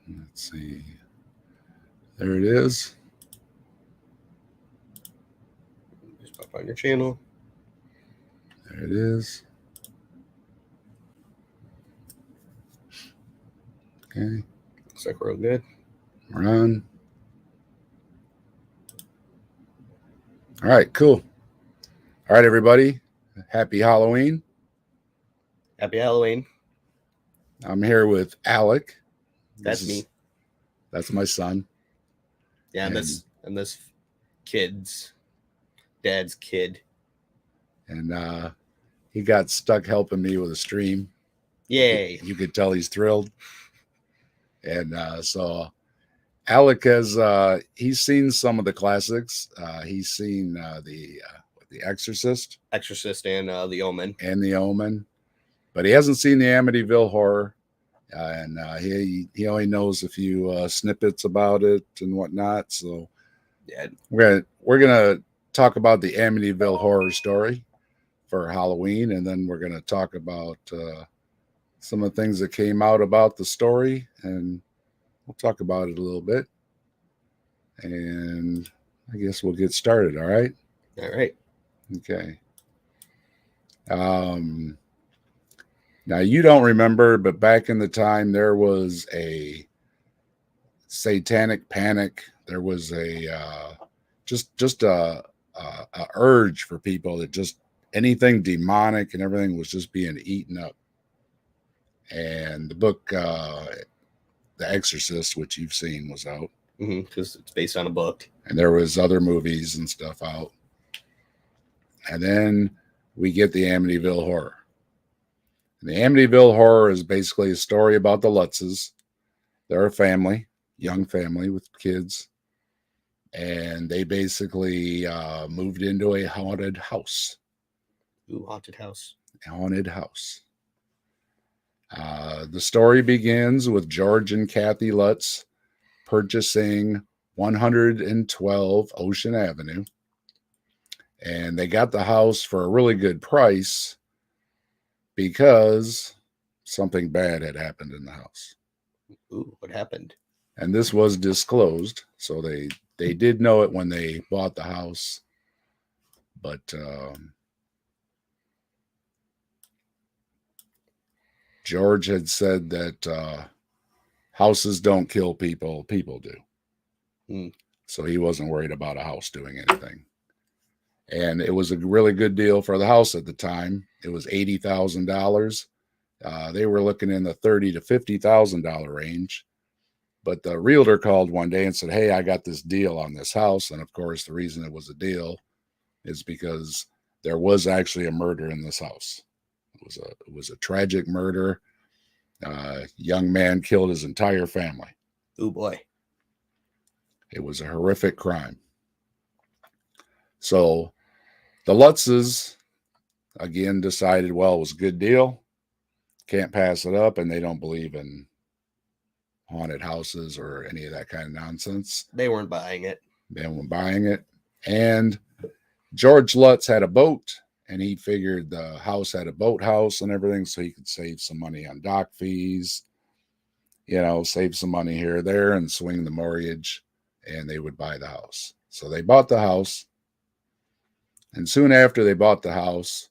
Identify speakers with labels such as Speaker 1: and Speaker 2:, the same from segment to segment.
Speaker 1: Let's see. There it is.
Speaker 2: Just pop on your channel.
Speaker 1: There it is. Okay.
Speaker 2: Looks like we're all good.
Speaker 1: We're on. All right, cool. All right, everybody. Happy Halloween.
Speaker 2: Happy Halloween.
Speaker 1: I'm here with Alec.
Speaker 2: That's me.
Speaker 1: That's my son.
Speaker 2: Yeah, and this kid's dad's kid.
Speaker 1: And he got stuck helping me with a stream.
Speaker 2: Yay.
Speaker 1: You could tell he's thrilled. And so Alec has he's seen some of the classics. He's seen the Exorcist,
Speaker 2: and The Omen.
Speaker 1: And The Omen, but he hasn't seen the Amityville Horror, and he only knows a few snippets about it and whatnot. So
Speaker 2: yeah,
Speaker 1: we're gonna talk about the Amityville Horror story for Halloween, and then we're gonna talk about some of the things that came out about the story, and we'll talk about it a little bit. And I guess we'll get started. All right.
Speaker 2: All right.
Speaker 1: Okay. Now you don't remember, but back in the time there was a satanic panic. There was a just a urge for people that just anything demonic and everything was just being eaten up. And the book The Exorcist, which you've seen, was out
Speaker 2: because it's based on a book,
Speaker 1: and there was other movies and stuff out. And then we get the Amityville Horror. And the Amityville Horror is basically a story about the Lutzes. They're a family, young family with kids, and they basically moved into a haunted house.
Speaker 2: Ooh, haunted house.
Speaker 1: A haunted house. The story begins with George and Kathy Lutz purchasing 112 Ocean Avenue. And they got the house for a really good price because something bad had happened in the house.
Speaker 2: Ooh, what happened?
Speaker 1: And this was disclosed. So they did know it when they bought the house. But George had said that houses don't kill people, people do. So he wasn't worried about a house doing anything. And it was a really good deal for the house at the time. It was $80,000. They were looking in the $30,000 to $50,000 range. But the realtor called one day and said, "Hey, I got this deal on this house." And of course, the reason it was a deal is because there was actually a murder in this house. It was a tragic murder. Young man killed his entire family.
Speaker 2: Oh boy.
Speaker 1: It was a horrific crime. So the Lutzes, again, decided, well, it was a good deal. Can't pass it up, and they don't believe in haunted houses or any of that kind of nonsense.
Speaker 2: They weren't buying it.
Speaker 1: And George Lutz had a boat, and he figured the house had a boathouse and everything, so he could save some money on dock fees, save some money here or there and swing the mortgage, and they would buy the house. So they bought the house. And soon after they bought the house,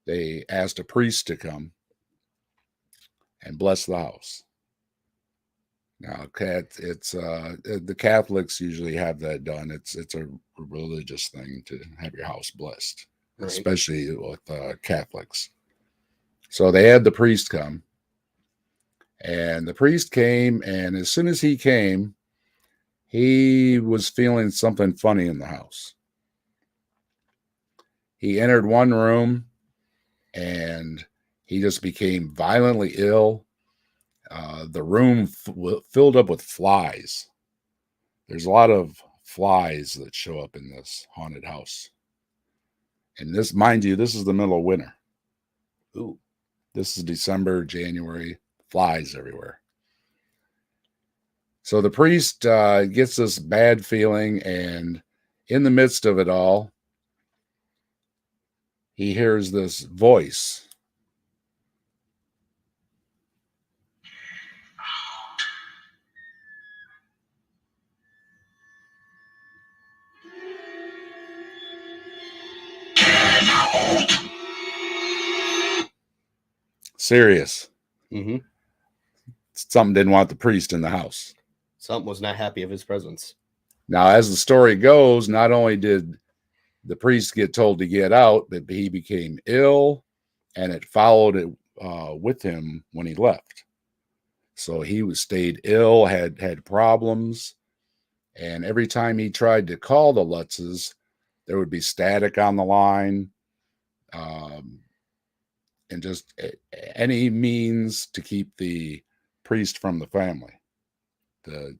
Speaker 1: they asked a priest to come and bless the house. Now, it's the Catholics usually have that done. It's a religious thing to have your house blessed, right, especially with Catholics. So they had the priest come, and the priest came, and as soon as he came, he was feeling something funny in the house. He entered one room, and he just became violently ill. The room filled up with flies. There's a lot of flies that show up in this haunted house. And this, mind you, this is the middle of winter.
Speaker 2: Ooh.
Speaker 1: This is December, January, flies everywhere. So the priest gets this bad feeling, and in the midst of it all, he hears this voice. Serious.
Speaker 2: Mm-hmm.
Speaker 1: Something didn't want the priest in the house.
Speaker 2: Something was not happy of his presence.
Speaker 1: Now, as the story goes, not only did the priest get told to get out, but he became ill, and it followed it with him when he left. So he was stayed ill, had problems, and every time he tried to call the Lutzes, there would be static on the line, um, and just any means to keep the priest from the family. The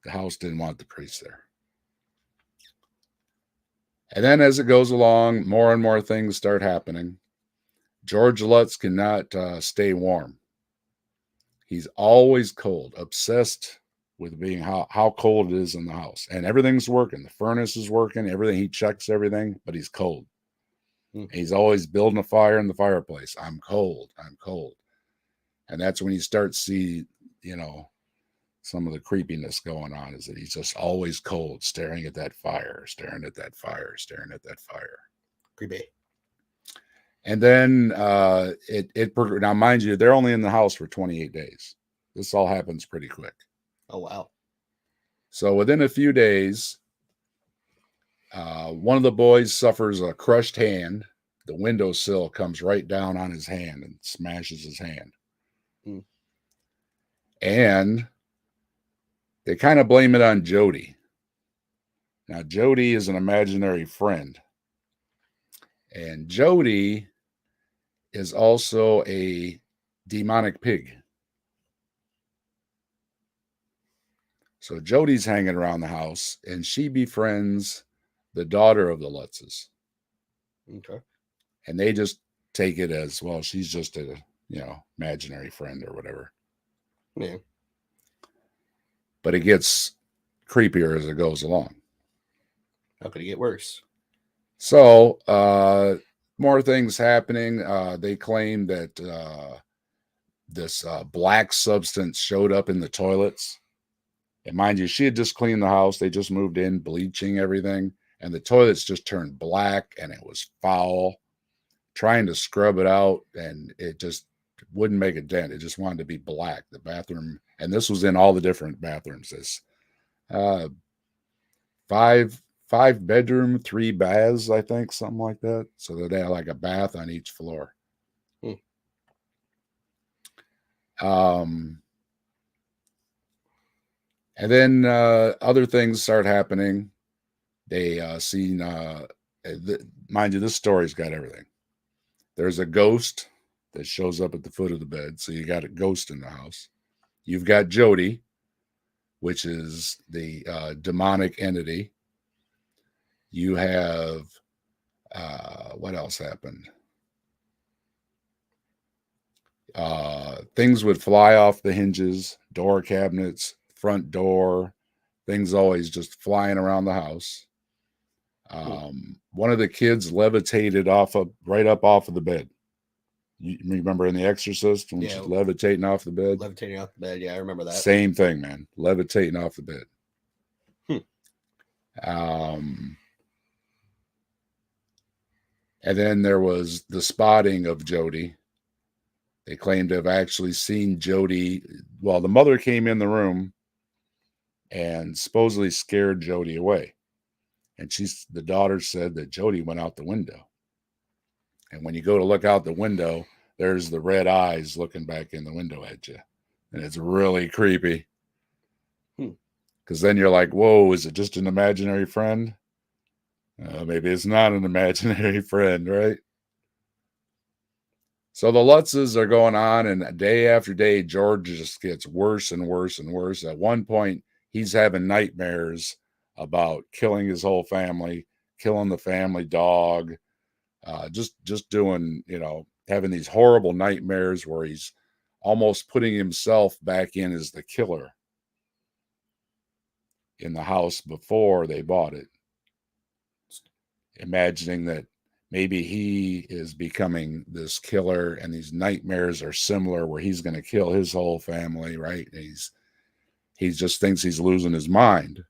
Speaker 1: house didn't want the priest there. And then as it goes along, more and more things start happening. George Lutz cannot stay warm. He's always cold, obsessed with being how cold it is in the house. And everything's working. The furnace is working, everything. He checks everything, but he's cold. He's always building a fire in the fireplace. I'm cold. I'm cold. And that's when you start to see, some of the creepiness going on, is that he's just always cold, staring at that fire, staring at that fire, staring at that fire.
Speaker 2: Creepy.
Speaker 1: And then now, mind you, they're only in the house for 28 days. This all happens pretty quick.
Speaker 2: Oh, wow.
Speaker 1: So within a few days, one of the boys suffers a crushed hand. The windowsill comes right down on his hand and smashes his hand. And they kind of blame it on Jody. Now, Jody is an imaginary friend. And Jody is also a demonic pig. So Jody's hanging around the house, and she befriends the daughter of the Lutzes.
Speaker 2: Okay.
Speaker 1: And they just take it as, well, she's just a, imaginary friend or whatever.
Speaker 2: Yeah.
Speaker 1: But it gets creepier as it goes along.
Speaker 2: How could it get worse?
Speaker 1: So, more things happening. They claim that this black substance showed up in the toilets. And mind you, she had just cleaned the house. They just moved in, bleaching everything. And the toilets just turned black, and it was foul. Trying to scrub it out, and it just wouldn't make a dent. It just wanted to be black. The bathroom, and this was in all the different bathrooms. This five bedroom, 3 baths, I think, something like that. So that they had like a bath on each floor. And then other things start happening. They seen, mind you, this story's got everything. There's a ghost that shows up at the foot of the bed. So you got a ghost in the house. You've got Jody, which is the demonic entity. You have, what else happened? Things would fly off the hinges, door cabinets, front door, things always just flying around the house. One of the kids levitated right up off of the bed. You remember in The Exorcist when she's levitating off the bed?
Speaker 2: Levitating off the bed, yeah, I remember that.
Speaker 1: Same thing, man. Levitating off the bed. And then there was the spotting of Jody. They claimed to have actually seen Jody. Well, the mother came in the room and supposedly scared Jody away. And the daughter said that Jody went out the window. And when you go to look out the window, there's the red eyes looking back in the window at you. And it's really creepy. Because then you're like, whoa, is it just an imaginary friend? Maybe it's not an imaginary friend, right? So the Lutzes are going on, and day after day, George just gets worse and worse and worse. At one point, he's having nightmares about killing his whole family, killing the family dog, just doing, having these horrible nightmares where he's almost putting himself back in as the killer in the house before they bought it, imagining that maybe he is becoming this killer, and these nightmares are similar, where he's going to kill his whole family, right? And he just thinks he's losing his mind.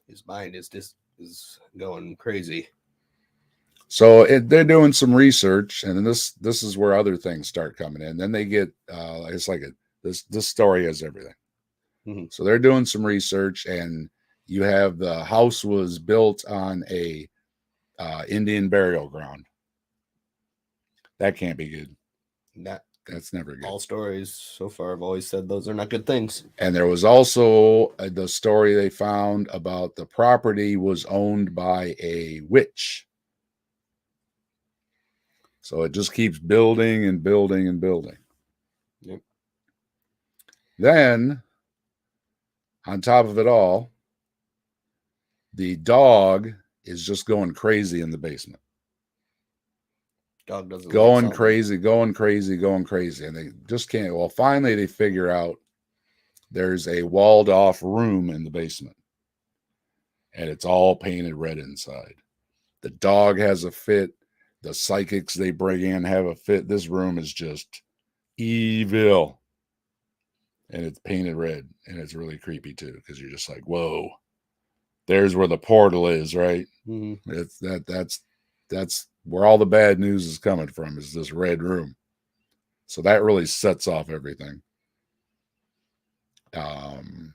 Speaker 2: His mind is going crazy.
Speaker 1: So they're doing some research, and then this is where other things start coming in. Then they get it's like this story has everything.
Speaker 2: Mm-hmm.
Speaker 1: So they're doing some research, and you have the house was built on a Indian burial ground. That can't be good.
Speaker 2: That
Speaker 1: That's never good.
Speaker 2: all stories so far have always said those are not good things.
Speaker 1: And there was also the story they found about the property was owned by a witch. So it just keeps building and building and building.
Speaker 2: Yep.
Speaker 1: Then, on top of it all, the dog is just going crazy in the basement.
Speaker 2: Dog doesn't like
Speaker 1: Going
Speaker 2: something.
Speaker 1: crazy, going crazy, going crazy. And they just can't. Well, finally, they figure out there's a walled off room in the basement, and it's all painted red inside. The dog has a fit. The psychics they bring in have a fit. This room is just evil. And it's painted red. And it's really creepy too, because you're just like, whoa, there's where the portal is, right?
Speaker 2: Mm-hmm.
Speaker 1: It's that's where all the bad news is coming from, is this red room. So that really sets off everything. And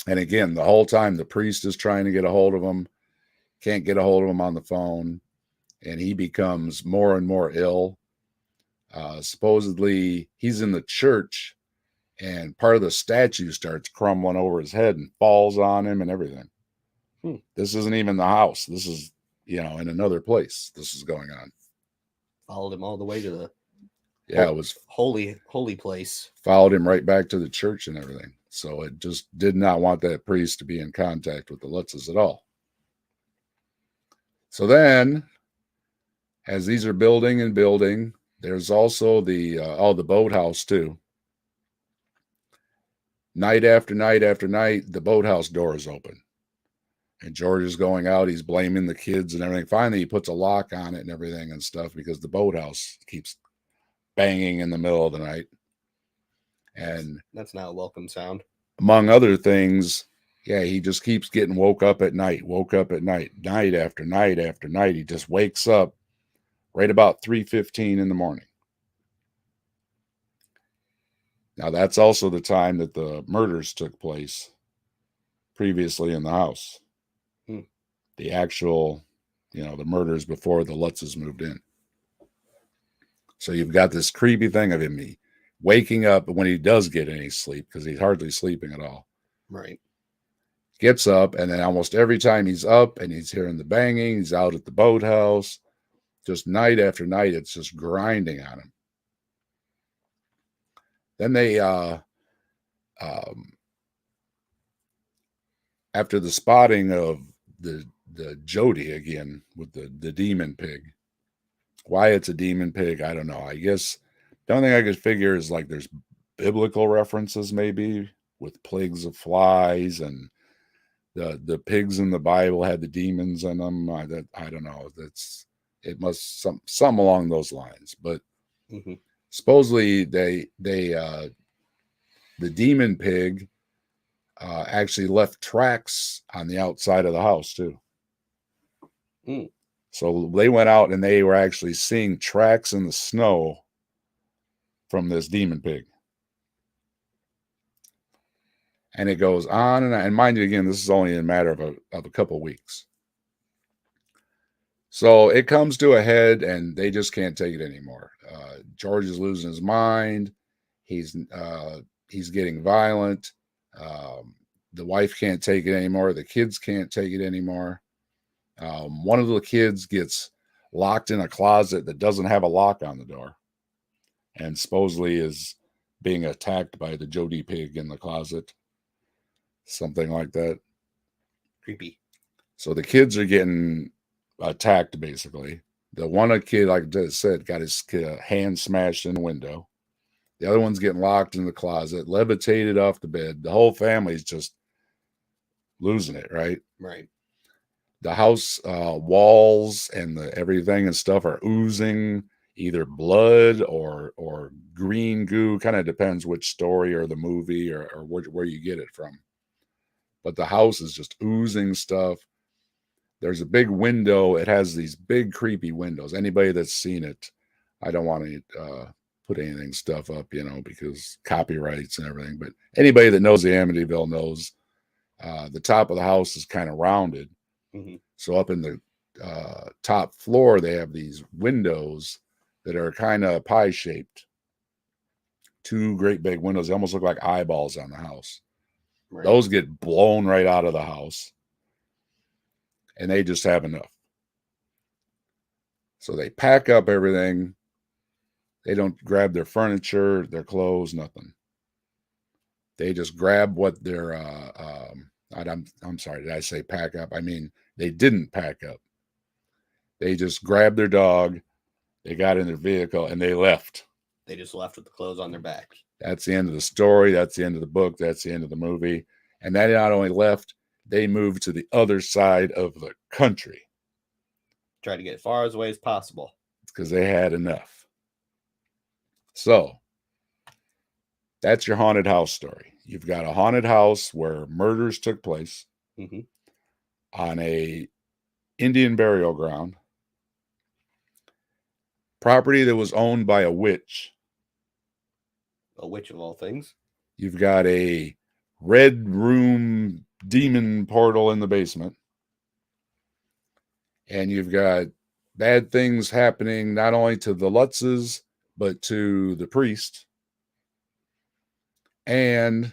Speaker 1: again, the whole time the priest is trying to get a hold of him, can't get a hold of him on the phone, and he becomes more and more ill. Supposedly, he's in the church, and part of the statue starts crumbling over his head and falls on him and everything. This isn't even the house. This is, in another place. This is going on.
Speaker 2: Followed him all the way to the
Speaker 1: It was
Speaker 2: holy place.
Speaker 1: Followed him right back to the church and everything. So it just did not want that priest to be in contact with the Lutzes at all. So then, as these are building and building, there's also the boathouse too. Night after night after night, the boathouse door is open. And George is going out. He's blaming the kids and everything. Finally, he puts a lock on it and everything and stuff, because the boathouse keeps banging in the middle of the night. And
Speaker 2: that's not a welcome sound.
Speaker 1: Among other things, he just keeps getting woke up at night night after night after night. He just wakes up right about 3:15 in the morning. Now, that's also the time that the murders took place previously in the house. The actual, the murders before the Lutzes moved in. So you've got this creepy thing of him waking up when he does get any sleep, because he's hardly sleeping at all.
Speaker 2: Right.
Speaker 1: Gets up, and then almost every time he's up and he's hearing the banging, he's out at the boathouse. Just night after night, it's just grinding on him. Then they, after the spotting of the Jody again with the demon pig, why it's a demon pig, I don't know. I guess the only thing I could figure is like there's biblical references maybe with plagues of flies, and the pigs in the Bible had the demons in them. I don't know. It must some along those lines. But supposedly the demon pig actually left tracks on the outside of the house too. So they went out and they were actually seeing tracks in the snow from this demon pig. And it goes on and on. And mind you, again, this is only in a matter of a couple weeks. So it comes to a head, and they just can't take it anymore. George is losing his mind. He's getting violent. The wife can't take it anymore. The kids can't take it anymore. One of the kids gets locked in a closet that doesn't have a lock on the door, and supposedly is being attacked by the Jody pig in the closet. Something like that.
Speaker 2: Creepy.
Speaker 1: So the kids are getting attacked, basically. The one kid, like I said, got his hand smashed in the window. The other one's getting locked in the closet, levitated off the bed. The whole family's just losing it, right?
Speaker 2: Right.
Speaker 1: The house walls and everything and stuff are oozing either blood or green goo. Kind of depends which story or the movie or where you get it from. But the house is just oozing stuff. there's a big window. It has these big creepy windows. Anybody that's seen it, I don't want to put anything stuff up, because copyrights and everything. But anybody that knows the Amityville knows the top of the house is kind of rounded.
Speaker 2: Mm-hmm.
Speaker 1: So up in the top floor, they have these windows that are kind of pie shaped. Two great big windows. They almost look like eyeballs on the house.
Speaker 2: Right.
Speaker 1: Those get blown right out of the house, and they just have enough. So they pack up everything. They don't grab their furniture, their clothes, nothing. They just grab what their I'm sorry, did I say pack up? I mean, they didn't pack up. They just grabbed their dog, they got in their vehicle, and they left.
Speaker 2: They just left with the clothes on their back.
Speaker 1: That's the end of the story. That's the end of the book. That's the end of the movie. And they not only left, they moved to the other side of the country.
Speaker 2: Try to get as far away as possible.
Speaker 1: Because they had enough. So that's your haunted house story. You've got a haunted house where murders took place
Speaker 2: mm-hmm.
Speaker 1: on a Indian burial ground, property that was owned by a witch.
Speaker 2: A witch of all things.
Speaker 1: You've got a red room demon portal in the basement. And you've got bad things happening not only to the Lutzes, but to the priest. And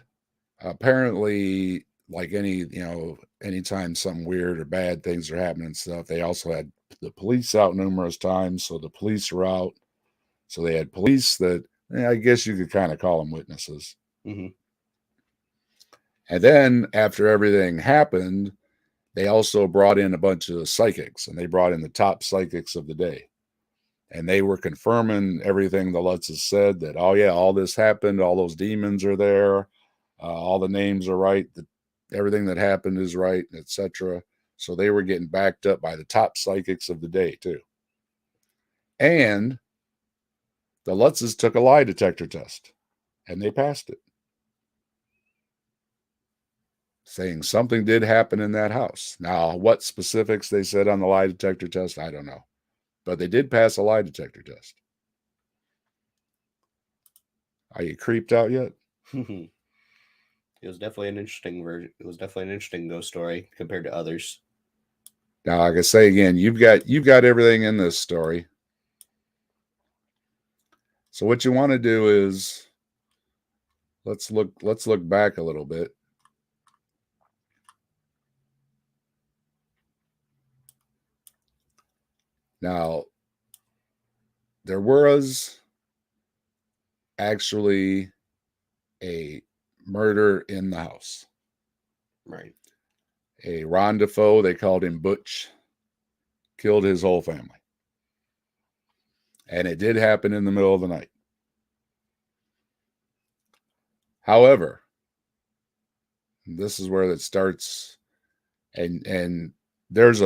Speaker 1: apparently, like anytime something weird or bad things are happening and stuff, they also had the police out numerous times. So the police are out. So they had police that, I guess you could kind of call them witnesses.
Speaker 2: Mm-hmm.
Speaker 1: And then after everything happened, they also brought in a bunch of psychics, and they brought in the top psychics of the day. And they were confirming everything the Lutzes said, that, oh yeah, all this happened, all those demons are there, all the names are right, everything that happened is right, etc. So they were getting backed up by the top psychics of the day too. And the Lutzes took a lie detector test, and they passed it, saying something did happen in that house. Now, what specifics they said on the lie detector test, I don't know. But they did pass a lie detector test. Are you creeped out yet?
Speaker 2: It was definitely an interesting version. It was definitely an interesting ghost story compared to others.
Speaker 1: Now, like I say again, you've got everything in this story. So what you want to do is let's look back a little bit. Now, there was actually a murder in the house.
Speaker 2: Right.
Speaker 1: A Ron Defoe, they called him Butch, killed his whole family. And it did happen in the middle of the night. However, this is where it starts, and there's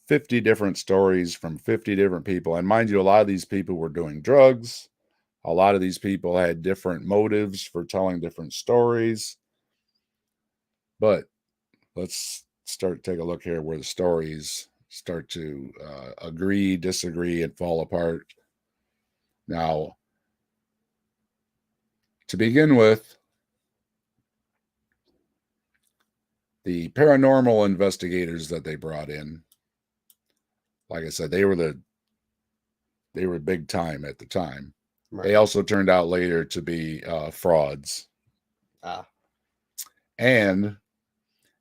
Speaker 1: 50 different stories from 50 different people. And mind you, a lot of these people were doing drugs. A lot of these people had different motives for telling different stories. But let's take a look here where the stories start to agree, disagree, and fall apart. Now, to begin with, the paranormal investigators that they brought in, like I said, they were big time at the time. Right. They also turned out later to be frauds. And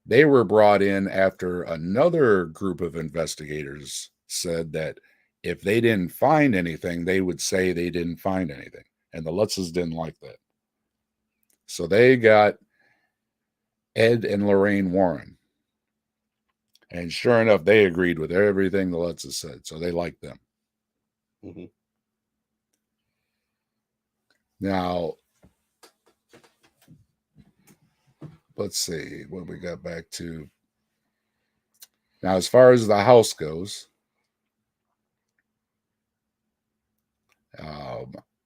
Speaker 1: they were brought in after another group of investigators said that if they didn't find anything, they would say they didn't find anything. And the Lutzes didn't like that. So they got Ed and Lorraine Warren. And sure enough, they agreed with everything the Lutzes said. So they liked them.
Speaker 2: Mm-hmm.
Speaker 1: Now, let's see what we got back to. Now, as far as the house goes,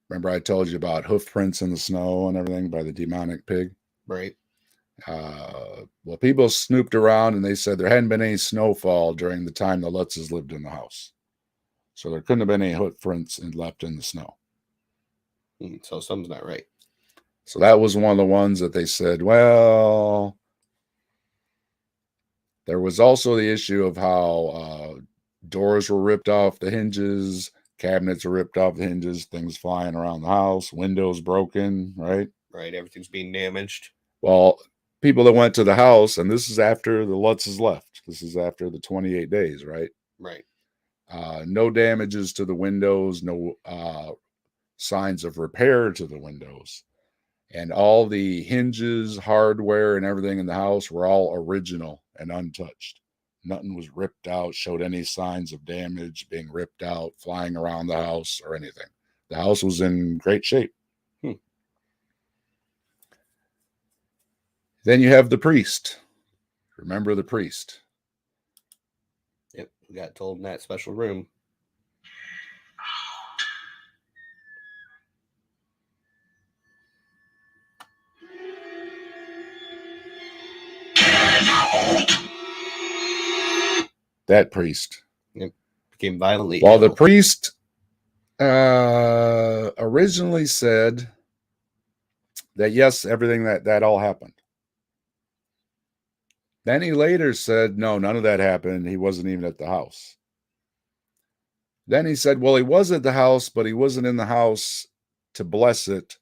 Speaker 1: remember I told you about hoof prints in the snow and everything by the demonic pig?
Speaker 2: Right.
Speaker 1: Well, people snooped around and they said there hadn't been any snowfall during the time the Lutzes lived in the house. So there couldn't have been any footprints left in the snow.
Speaker 2: So something's not right.
Speaker 1: So that was one of the ones that they said, well, there was also the issue of how doors were ripped off the hinges, cabinets were ripped off the hinges, things flying around the house, windows broken, right?
Speaker 2: Right, everything's being damaged.
Speaker 1: Well, people that went to the house, and this is after the Lutzes left. This is after the 28 days, right?
Speaker 2: Right.
Speaker 1: No damages to the windows, no signs of repair to the windows. And all the hinges, hardware, and everything in the house were all original and untouched. Nothing was ripped out, showed any signs of damage, being ripped out, flying around the house, or anything. The house was in great shape. Then you have the priest. Remember the priest?
Speaker 2: Yep, we got told in that special room.
Speaker 1: That priest.
Speaker 2: Yep. Became violently
Speaker 1: Well,
Speaker 2: ill.
Speaker 1: the priest originally said that yes, everything that all happened. Then he later said, no, none of that happened. He wasn't even at the house. Then he said, well, he was at the house, but he wasn't in the house to bless it,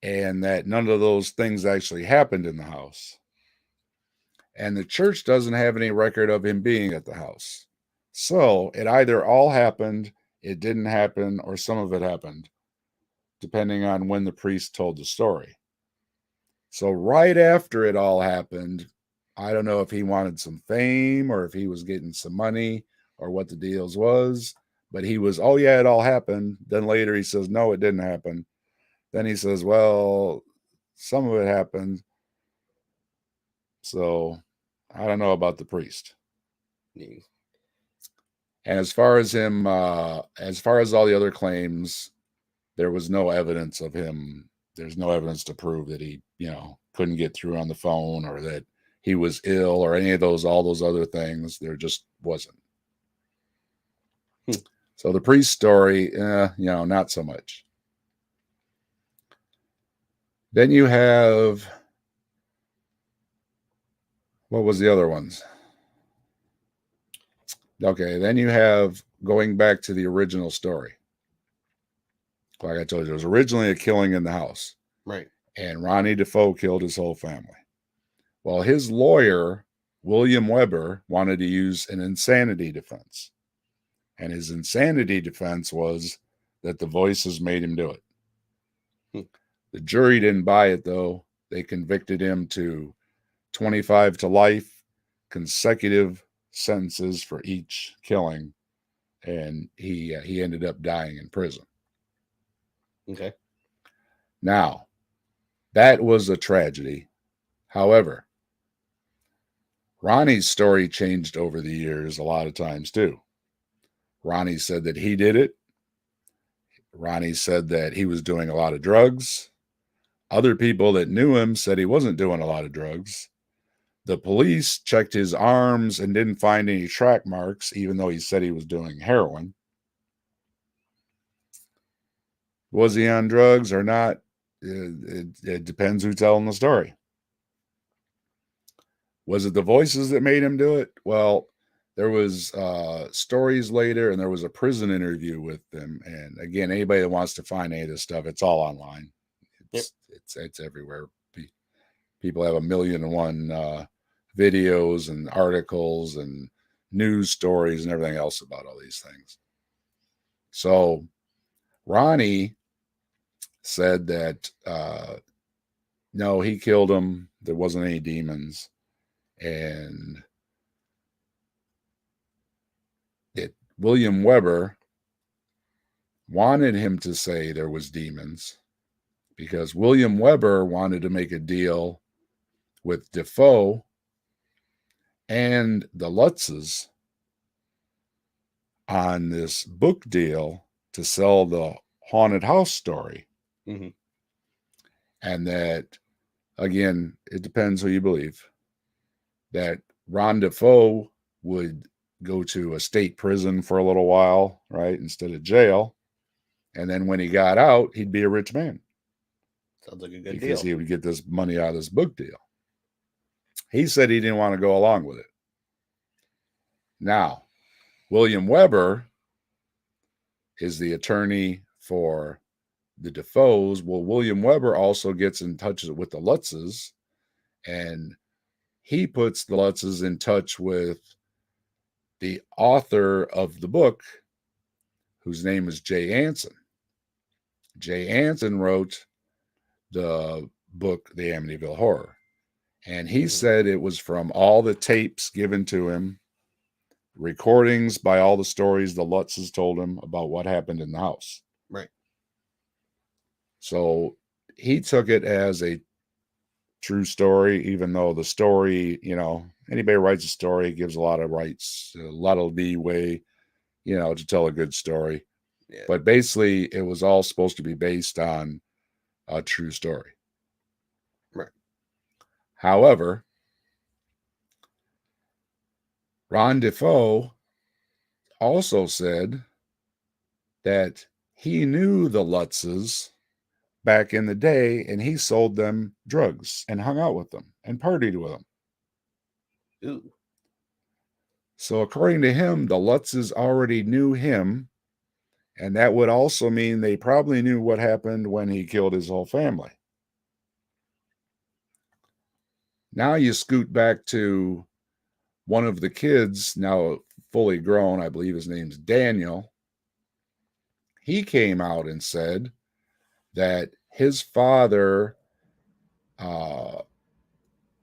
Speaker 1: and that none of those things actually happened in the house. And the church doesn't have any record of him being at the house. So it either all happened, it didn't happen, or some of it happened, depending on when the priest told the story. So right after it all happened, I don't know if he wanted some fame or if he was getting some money or what the deals was, but he was, oh yeah, it all happened. Then later he says, no, it didn't happen. Then he says, well, some of it happened. So I don't know about the priest. And as far as him, as far as all the other claims, there was no evidence of him. There's no evidence to prove that he, couldn't get through on the phone or that he was ill or any of those, all those other things. There just wasn't. So the priest story, not so much. Then you have, what was the other ones? Okay, then you have going back to the original story. Like I told you, there was originally a killing in the house.
Speaker 2: Right.
Speaker 1: And Ronnie Defoe killed his whole family. Well, his lawyer, William Weber, wanted to use an insanity defense. And his insanity defense was that the voices made him do it. The jury didn't buy it, though. They convicted him to 25 to life, consecutive sentences for each killing, and he ended up dying in prison.
Speaker 2: Okay.
Speaker 1: Now, that was a tragedy. However, Ronnie's story changed over the years a lot of times, too. Ronnie said that he did it. Ronnie said that he was doing a lot of drugs. Other people that knew him said he wasn't doing a lot of drugs. The police checked his arms and didn't find any track marks, even though he said he was doing heroin. Was he on drugs or not? It depends who's telling the story. Was it the voices that made him do it? Well, there was stories later, and there was a prison interview with them. And again, anybody that wants to find any of this stuff, it's all online. It's everywhere. People have 1,000,001 videos and articles and news stories and everything else about all these things. So Ronnie said that no, he killed him. There wasn't any demons. And William Weber wanted him to say there was demons because William Weber wanted to make a deal with Defoe and the Lutzes on this book deal to sell the haunted house story.
Speaker 2: Mm-hmm.
Speaker 1: And that again, it depends who you believe, that Ron Defoe would go to a state prison for a little while, right, instead of jail. And then when he got out, he'd be a rich man
Speaker 2: Sounds like a good
Speaker 1: because
Speaker 2: deal.
Speaker 1: he would get this money out of this book deal. He said he didn't want to go along with it. Now, William Weber is the attorney for the Defoes. Well, William Weber also gets in touch with the Lutzes, and he puts the Lutzes in touch with the author of the book, whose name is Jay Anson. Jay Anson wrote the book, The Amityville Horror. And he said it was from all the tapes given to him, recordings by all the stories the Lutzes told him about what happened in the house.
Speaker 2: Right.
Speaker 1: So he took it as a true story, even though the story, anybody writes a story gives a lot of rights, a lot of leeway, to tell a good story.
Speaker 2: Yeah.
Speaker 1: But basically, it was all supposed to be based on a true story.
Speaker 2: Right.
Speaker 1: However, Ron Defoe also said that he knew the Lutzes back in the day and he sold them drugs and hung out with them and partied with them.
Speaker 2: Ooh.
Speaker 1: So, according to him, the Lutzes already knew him, and that would also mean they probably knew what happened when he killed his whole family. Now you scoot back to one of the kids, now fully grown, I believe his name's Daniel. He came out and said that his father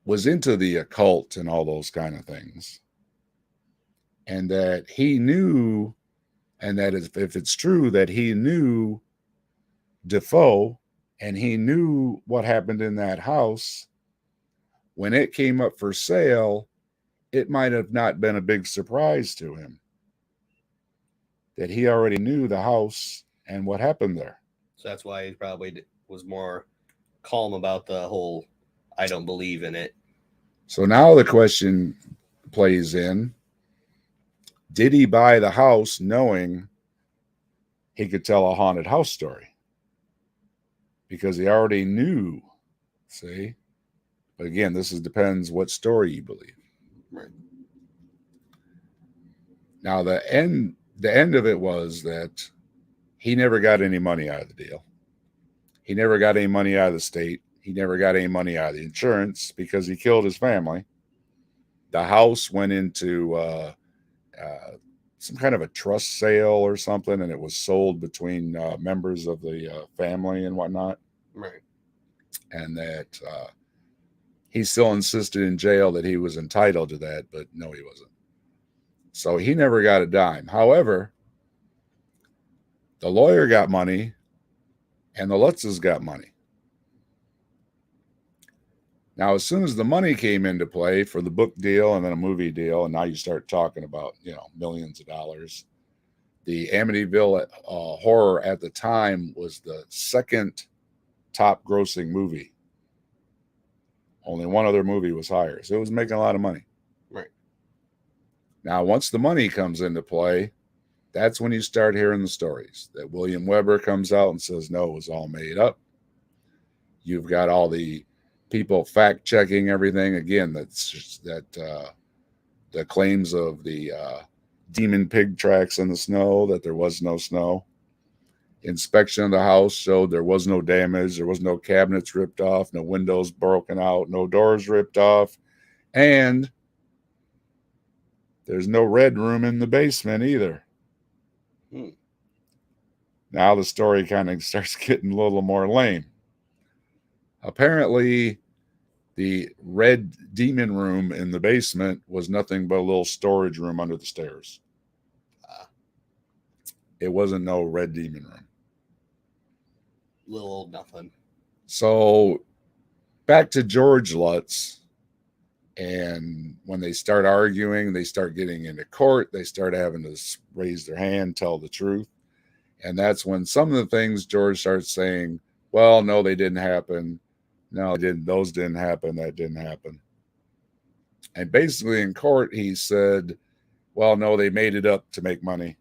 Speaker 1: was into the occult and all those kind of things. And that he knew, and that if it's true, that he knew Defoe and he knew what happened in that house, when it came up for sale, it might have not been a big surprise to him that he already knew the house and what happened there.
Speaker 2: So that's why he probably was more calm about the whole I don't believe in it.
Speaker 1: So now the question plays in, did he buy the house knowing he could tell a haunted house story? Because he already knew, see? But again, depends what story you believe.
Speaker 2: Right.
Speaker 1: Now the end of it was that he never got any money out of the deal. He never got any money out of the state. He never got any money out of the insurance because he killed his family. The house went into some kind of a trust sale or something, and it was sold between members of the family and whatnot.
Speaker 2: Right.
Speaker 1: And that he still insisted in jail that he was entitled to that, but no, he wasn't. So he never got a dime. However, the lawyer got money and the Lutzes got money. Now, as soon as the money came into play for the book deal and then a movie deal, and now you start talking about, millions of dollars, the Amityville Horror at the time was the second top grossing movie. Only one other movie was higher. So it was making a lot of money.
Speaker 2: Right.
Speaker 1: Now, once the money comes into play, that's when you start hearing the stories that William Weber comes out and says, no, it was all made up. You've got all the people fact checking everything. Again, that's just the claims of the demon pig tracks in the snow, that there was no snow. Inspection of the house showed there was no damage. There was no cabinets ripped off, no windows broken out, no doors ripped off. And there's no red room in the basement either. Now the story kind of starts getting a little more lame. Apparently, the red demon room in the basement was nothing but a little storage room under the stairs. It wasn't no red demon room.
Speaker 2: Little old nothing.
Speaker 1: So back to George Lutz. And when they start arguing, they start getting into court. They start having to raise their hand, tell the truth. And that's when some of the things George starts saying, well, no, they didn't happen. No, didn't. Those didn't happen. That didn't happen. And basically, in court, he said, "Well, no, they made it up to make money."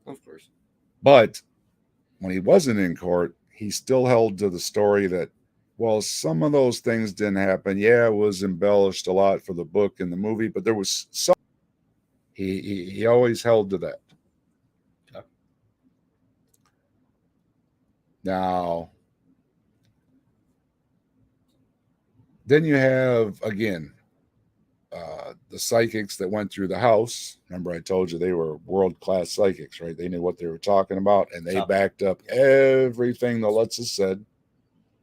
Speaker 2: Of course.
Speaker 1: But when he wasn't in court, he still held to the story that, well, some of those things didn't happen. Yeah, it was embellished a lot for the book and the movie, but there was some. He always held to that.
Speaker 2: Okay.
Speaker 1: Now, then you have again the psychics that went through the house. Remember, I told you they were world class psychics, right? They knew what they were talking about, and they backed up everything the Lutzes said.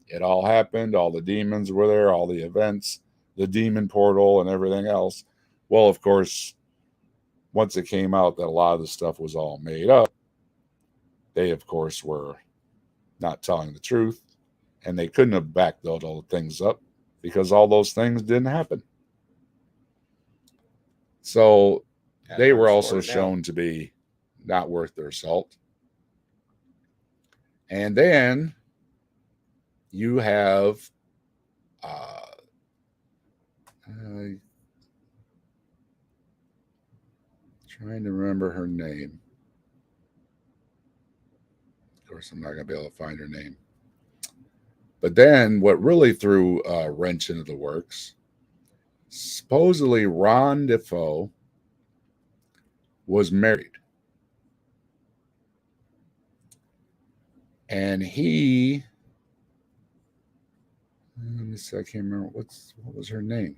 Speaker 1: It all happened. All the demons were there, all the events, the demon portal, and everything else. Well, of course, once it came out that a lot of the stuff was all made up, they, of course, were not telling the truth, and they couldn't have backed those all things up because all those things didn't happen. So they were also shown to be not worth their salt. And then you have trying to remember her name. Of course, I'm not going to be able to find her name. But then what really threw a wrench into the works, supposedly Ron Defoe was married. And he, let me see, I can't remember what was her name.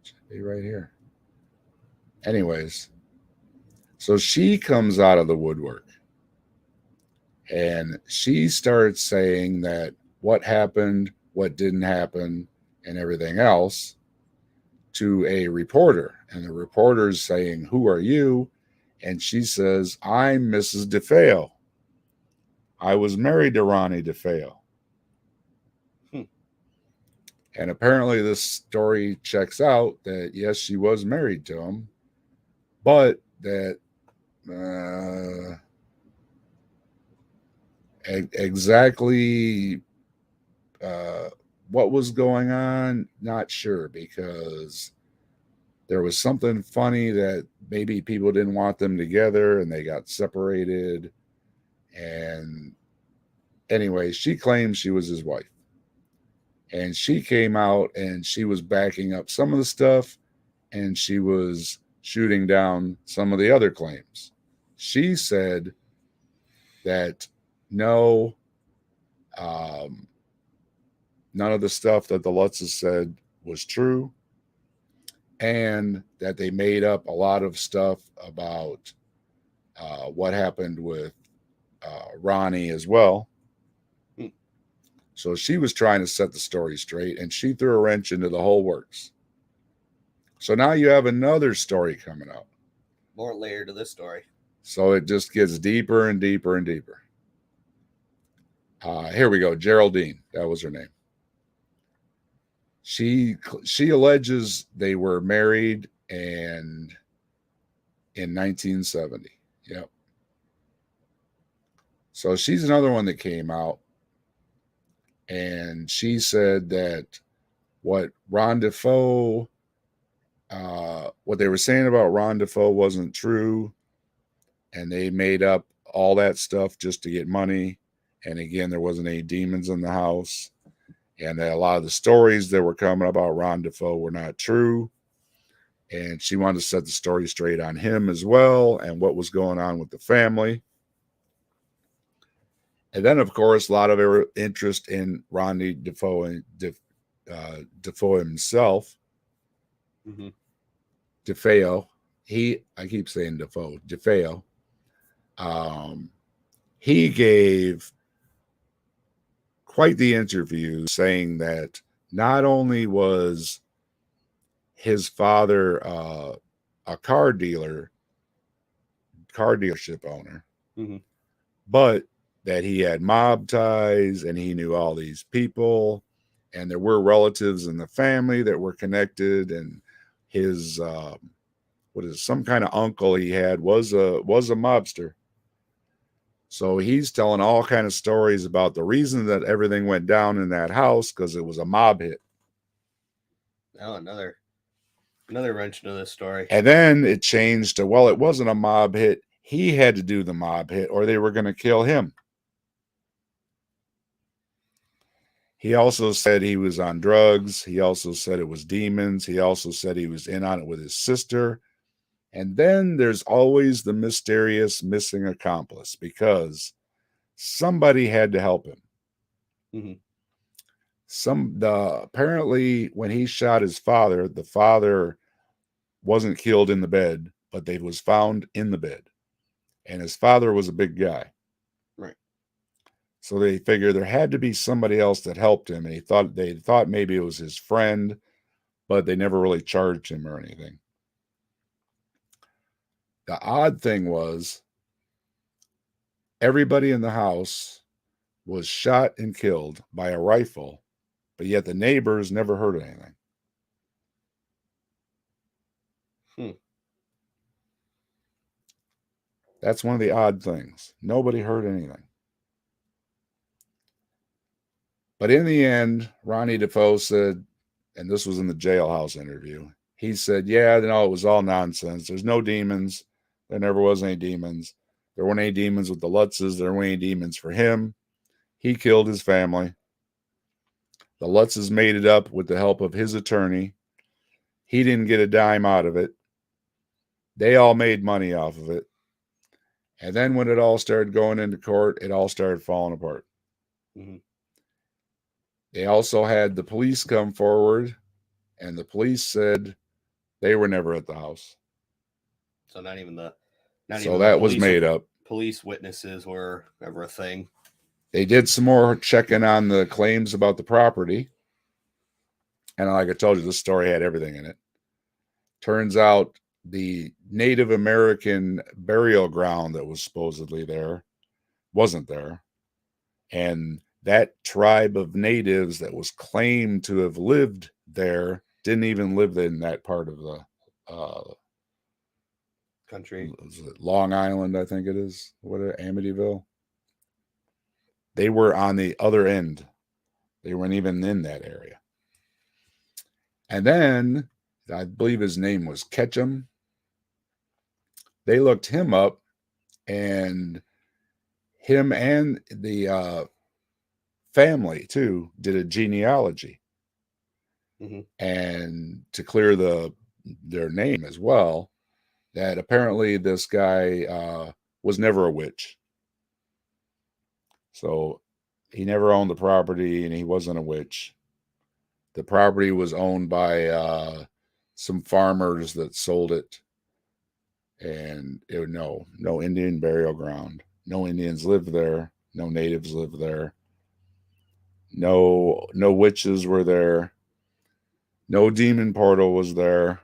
Speaker 1: Should be right here. Anyways, so she comes out of the woodwork and she starts saying that what happened, what didn't happen, and everything else to a reporter. And the reporter's saying, "Who are you?" And she says, "I'm Mrs. DeFeo. I was married to Ronnie DeFeo." And apparently this story checks out that, yes, she was married to him, but that exactly what was going on, not sure, because there was something funny that maybe people didn't want them together and they got separated. And anyway, she claims she was his wife. And she came out and she was backing up some of the stuff and she was shooting down some of the other claims. She said that no, none of the stuff that the Lutzes said was true, and that they made up a lot of stuff about what happened with Ronnie as well. So she was trying to set the story straight, and she threw a wrench into the whole works. So now you have another story coming out.
Speaker 2: More layer to this story.
Speaker 1: So it just gets deeper and deeper and deeper. Here we go. Geraldine, that was her name. She alleges they were married and in 1970. Yep. So she's another one that came out, and she said that what Ron Defoe, what they were saying about Ron Defoe wasn't true, and they made up all that stuff just to get money. And again, there wasn't any demons in the house, and that a lot of the stories that were coming about Ron Defoe were not true. And she wanted to set the story straight on him as well and what was going on with the family. And then, of course, a lot of interest in Ronnie Defoe and Defoe himself.
Speaker 2: Mm-hmm.
Speaker 1: DeFeo. I keep saying Defoe. DeFeo. He gave quite the interview saying that not only was his father a car dealership owner,
Speaker 2: mm-hmm.
Speaker 1: but that he had mob ties and he knew all these people, and there were relatives in the family that were connected, and his what is it, some kind of uncle he had was a mobster. So he's telling all kind of stories about the reason that everything went down in that house because it was a mob hit.
Speaker 2: Oh, another wrench into this story.
Speaker 1: And then it changed to, well, it wasn't a mob hit. He had to do the mob hit or they were going to kill him. He also said he was on drugs. He also said it was demons. He also said he was in on it with his sister. And then there's always the mysterious missing accomplice because somebody had to help him. Apparently when he shot his father, the father wasn't killed in the bed, but they was found in the bed. And his father was a big guy.
Speaker 2: Right.
Speaker 1: So they figured there had to be somebody else that helped him. And they thought maybe it was his friend, but they never really charged him or anything. The odd thing was everybody in the house was shot and killed by a rifle, but yet the neighbors never heard anything. That's one of the odd things. Nobody heard anything. But in the end, Ronnie Defoe said, and this was in the jailhouse interview, he said, yeah, it was all nonsense. There's no demons. There never was any demons. There weren't any demons with the Lutzes. There weren't any demons for him. He killed his family. The Lutzes made it up with the help of his attorney. He didn't get a dime out of it. They all made money off of it. And then when it all started going into court, it all started falling apart. They also had the police come forward, and the police said they were never at the house.
Speaker 2: So not even the
Speaker 1: was made up.
Speaker 2: Police witnesses were ever a thing.
Speaker 1: They did some more checking on the claims about the property. And like I told you, this story had everything in it. Turns out the Native American burial ground that was supposedly there wasn't there. And that tribe of natives that was claimed to have lived there didn't even live in that part of the
Speaker 2: country.
Speaker 1: Long Island, I think it is. Amityville. They were on the other end. They weren't even in that area. And then, I believe his name was Ketchum. They looked him up, and him and the family, too, did a genealogy. And to clear their name as well, that apparently this guy was never a witch. So he never owned the property, and he wasn't a witch. The property was owned by some farmers that sold it. And no Indian burial ground. No Indians lived there. No natives lived there. No witches were there. No demon portal was there.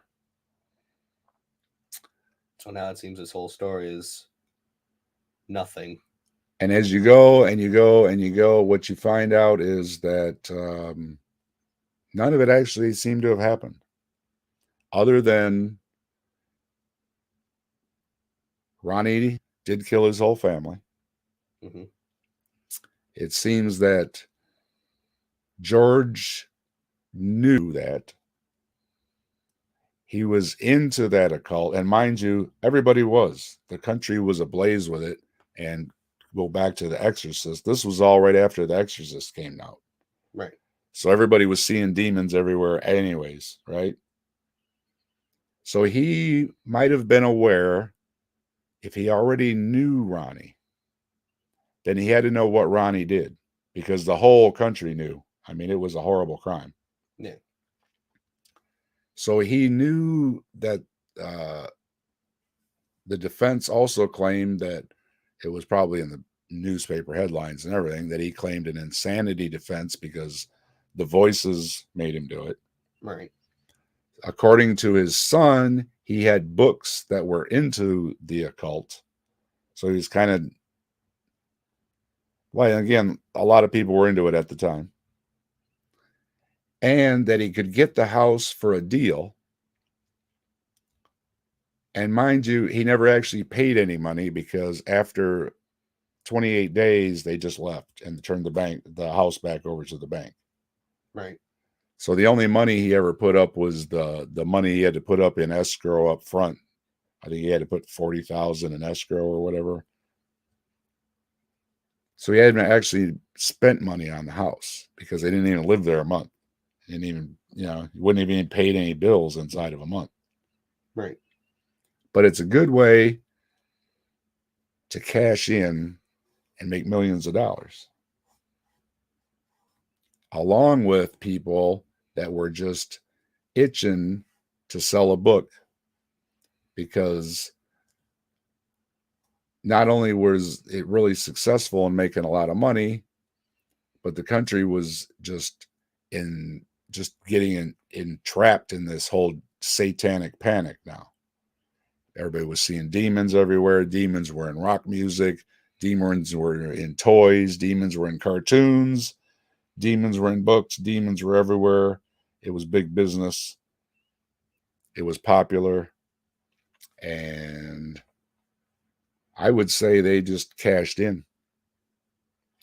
Speaker 2: So now it seems this whole story is nothing.
Speaker 1: And as you go and you go and you go, what you find out is that none of it actually seemed to have happened. Other than Ronnie did kill his whole family. It seems that George knew that. He was into that occult. And mind you, everybody was. The country was ablaze with it. And go back to The Exorcist. This was all right after The Exorcist came out.
Speaker 2: Right.
Speaker 1: So everybody was seeing demons everywhere anyways, right? So he might have been aware, if he already knew Ronnie, then he had to know what Ronnie did, because the whole country knew. I mean, it was a horrible crime.
Speaker 2: Yeah.
Speaker 1: So he knew that the defense also claimed that it was probably in the newspaper headlines and everything, that he claimed an insanity defense because the voices made him do it.
Speaker 2: Right.
Speaker 1: According to his son, he had books that were into the occult. So he was kind of, well, again, a lot of people were into it at the time. And that he could get the house for a deal And mind you, he never actually paid any money because after 28 days, they just left and turned the house back over to the bank.
Speaker 2: Right.
Speaker 1: So the only money he ever put up was the money he had to put up in escrow up front. I think he had to put 40,000 in escrow or whatever. So he hadn't actually spent money on the house because they didn't even live there a month. He didn't even, he wouldn't have even paid any bills inside of a month.
Speaker 2: Right.
Speaker 1: But it's a good way to cash in and make millions of dollars, along with people that were just itching to sell a book, because not only was it really successful in making a lot of money, but the country was just getting entrapped in this whole satanic panic now. Everybody was seeing demons everywhere. Demons were in rock music. Demons were in toys. Demons were in cartoons. Demons were in books. Demons were everywhere. It was big business. It was popular. And I would say they just cashed in.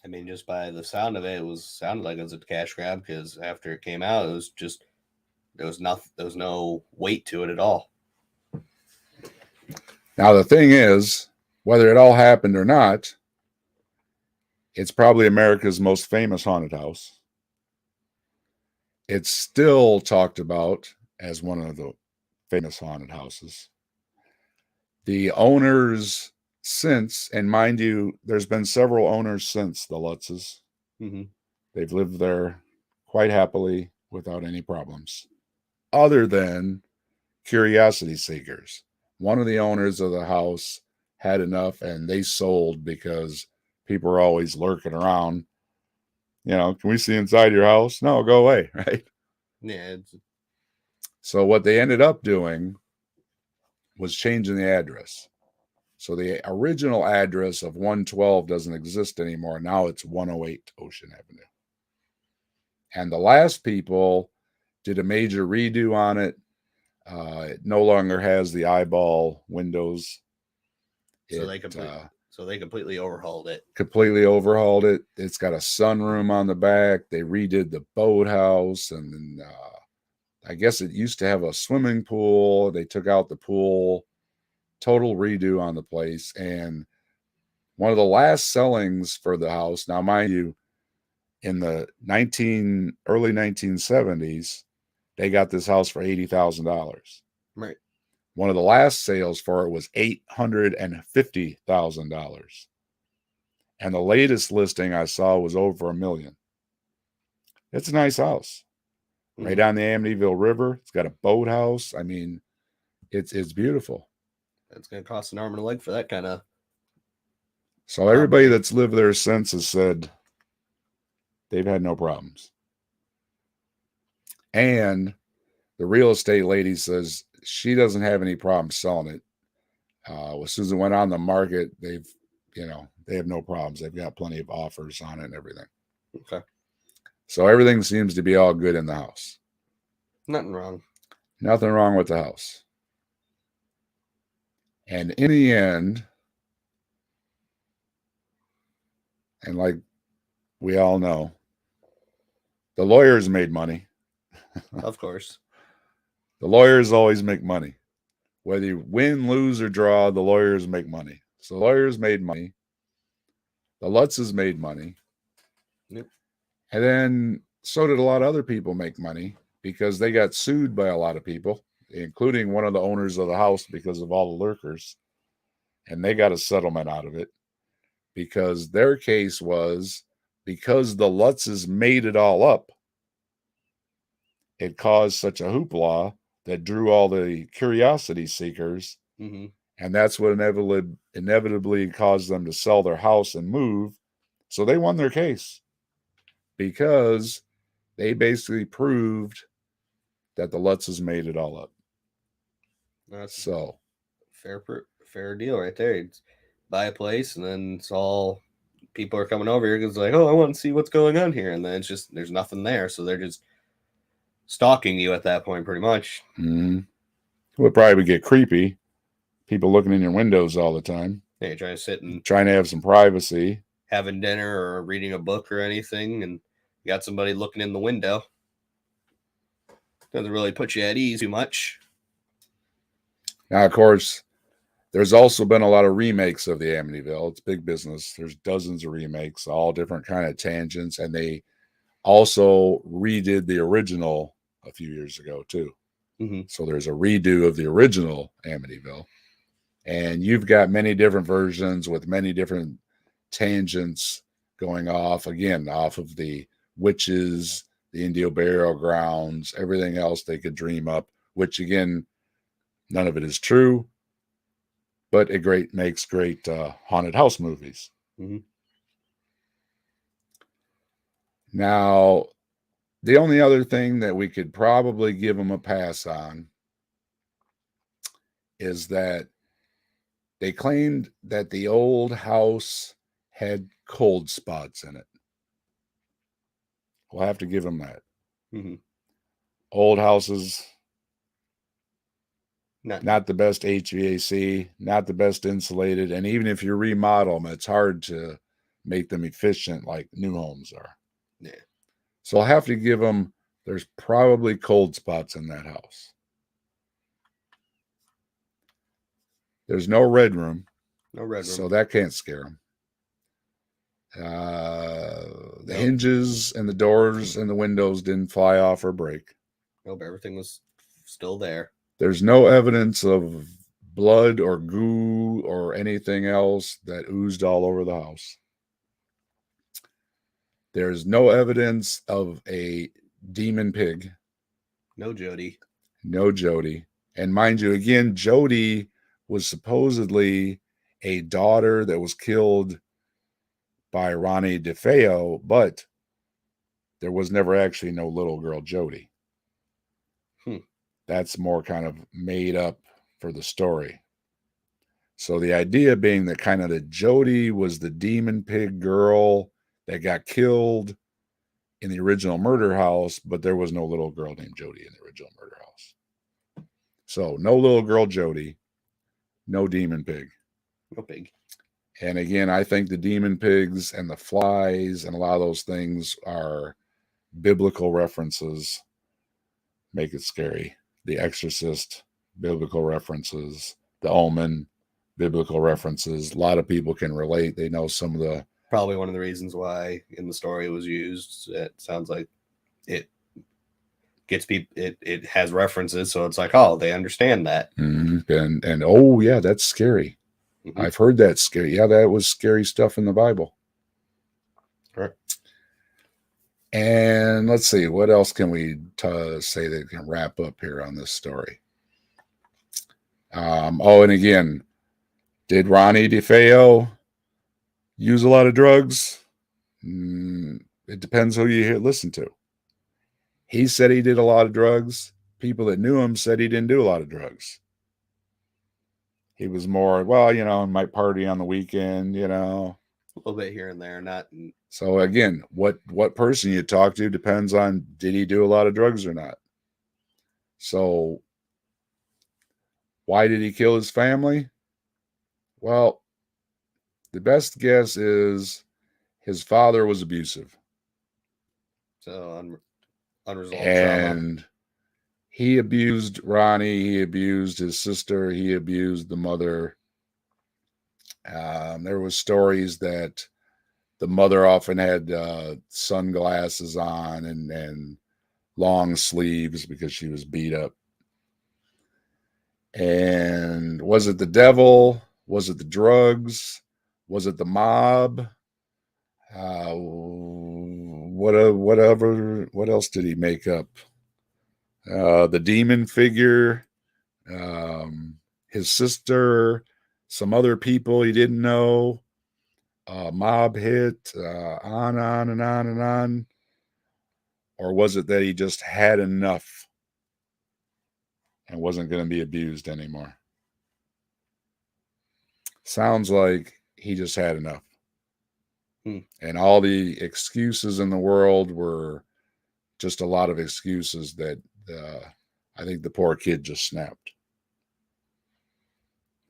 Speaker 2: I mean, just by the sound of it, sounded like it was a cash grab, because after it came out, it was just there was no weight to it at all.
Speaker 1: Now the thing is, whether it all happened or not, it's probably America's most famous haunted house. It's still talked about as one of the famous haunted houses. The owners since, and mind you, there's been several owners since the Lutzes.
Speaker 2: Mm-hmm.
Speaker 1: They've lived there quite happily without any problems, other than curiosity seekers. One of the owners of the house had enough and they sold because people were always lurking around. Can we see inside your house? No, go away, right?
Speaker 2: Yeah.
Speaker 1: So what they ended up doing was changing the address. So the original address of 112 doesn't exist anymore. Now it's 108 Ocean Avenue. And the last people did a major redo on it. It no longer has the eyeball windows.
Speaker 2: So they completely overhauled it.
Speaker 1: Completely overhauled it. It's got a sunroom on the back. They redid the boathouse, and then I guess it used to have a swimming pool. They took out the pool. Total redo on the place. And one of the last sellings for the house, now mind you, in the early 1970s, they got this house for $80,000.
Speaker 2: Right.
Speaker 1: One of the last sales for it was $850,000. And the latest listing I saw was over $1 million. It's a nice house. Mm-hmm. Right on the Amityville River. It's got a boathouse. I mean, it's beautiful.
Speaker 2: It's going to cost an arm and a leg for that kind of.
Speaker 1: So everybody that's lived there since has said they've had no problems. And the real estate lady says she doesn't have any problem selling it. As soon as it went on the market, they have no problems. They've got plenty of offers on it and everything.
Speaker 2: Okay.
Speaker 1: So everything seems to be all good in the house.
Speaker 2: Nothing wrong.
Speaker 1: Nothing wrong with the house. And in the end, and like we all know, the lawyers made money.
Speaker 2: Of course.
Speaker 1: The lawyers always make money. Whether you win, lose, or draw, the lawyers make money. So the lawyers made money. The Lutzes made money.
Speaker 2: Yep.
Speaker 1: And then so did a lot of other people make money because they got sued by a lot of people, including one of the owners of the house because of all the lurkers. And they got a settlement out of it because their case was because the Lutzes made it all up. It caused such a hoopla that drew all the curiosity seekers.
Speaker 2: Mm-hmm.
Speaker 1: And that's what inevitably caused them to sell their house and move. So they won their case because they basically proved that the Lutzes made it all up.
Speaker 2: That's
Speaker 1: so
Speaker 2: fair deal right there. It's buy a place and then it's all people are coming over here because like, oh, I want to see what's going on here, and then it's just there's nothing there, so they're just stalking you at that point, pretty much.
Speaker 1: Mm-hmm. It would probably get creepy people looking in your windows all the time,
Speaker 2: Yeah, you're trying to sit and
Speaker 1: trying to have some privacy.
Speaker 2: having dinner or reading a book or anything, and you got somebody looking in the window. Doesn't really put you at ease too much.
Speaker 1: Now, of course, there's also been a lot of remakes of the Amityville. It's big business. There's dozens of remakes, all different kind of tangents, and they also redid the original a few years ago too.
Speaker 2: Mm-hmm.
Speaker 1: So there's a redo of the original Amityville, and you've got many different versions with many different tangents going off again off of the witches, the Indio burial grounds, everything else they could dream up. Which again, none of it is true, but it makes great haunted house movies.
Speaker 2: Mm-hmm.
Speaker 1: Now, the only other thing that we could probably give them a pass on is that they claimed that the old house had cold spots in it. We'll have to give them that.
Speaker 2: Mm-hmm.
Speaker 1: Old houses,
Speaker 2: Not
Speaker 1: the best HVAC, not the best insulated, and even if you remodel them, it's hard to make them efficient like new homes are.
Speaker 2: Yeah.
Speaker 1: So I'll have to give them, there's probably cold spots in that house. There's no red room.
Speaker 2: No red room.
Speaker 1: So that can't scare them. The hinges and the doors and the windows didn't fly off or break.
Speaker 2: Nope, everything was still there.
Speaker 1: There's no evidence of blood or goo or anything else that oozed all over the house. There's no evidence of a demon pig.
Speaker 2: No Jody.
Speaker 1: No Jody. And mind you, again, Jody was supposedly a daughter that was killed by Ronnie DeFeo, but there was never actually no little girl Jody. That's more kind of made up for the story. So the idea being that kind of that Jody was the demon pig girl that got killed in the original murder house, but there was no little girl named Jody in the original murder house. So no little girl Jody, no demon pig.
Speaker 2: No pig.
Speaker 1: And again, I think the demon pigs and the flies and a lot of those things are biblical references. Make it scary. The Exorcist, biblical references. The Omen, biblical references. A lot of people can relate. They know some of the...
Speaker 2: Probably one of the reasons why in the story it was used. It sounds like it gets people, it has references, so it's like, oh, they understand that.
Speaker 1: Mm-hmm. And oh yeah, that's scary. Mm-hmm. I've heard that scary. Yeah, that was scary stuff in the Bible.
Speaker 2: Right.
Speaker 1: And let's see, what else can we say that can wrap up here on this story? And again, did Ronnie DeFeo use a lot of drugs? It depends who you listen to. He said he did a lot of drugs. People that knew him said he didn't do a lot of drugs. He was more, well, might party on the weekend, A
Speaker 2: little bit here and there, not.
Speaker 1: So again, what person you talk to depends on, did he do a lot of drugs or not? So why did he kill his family? Well, the best guess is his father was abusive.
Speaker 2: So unresolved
Speaker 1: and
Speaker 2: trauma.
Speaker 1: He abused Ronnie. He abused his sister. He abused the mother. There was stories that the mother often had sunglasses on and long sleeves because she was beat up. And was it the devil? Was it the drugs? Was it the mob? What else did he make up? The demon figure, his sister, some other people he didn't know, mob hit, on and on and on. Or was it that he just had enough and wasn't going to be abused anymore? Sounds like he just had enough. And all the excuses in the world were just a lot of excuses that I think the poor kid just snapped.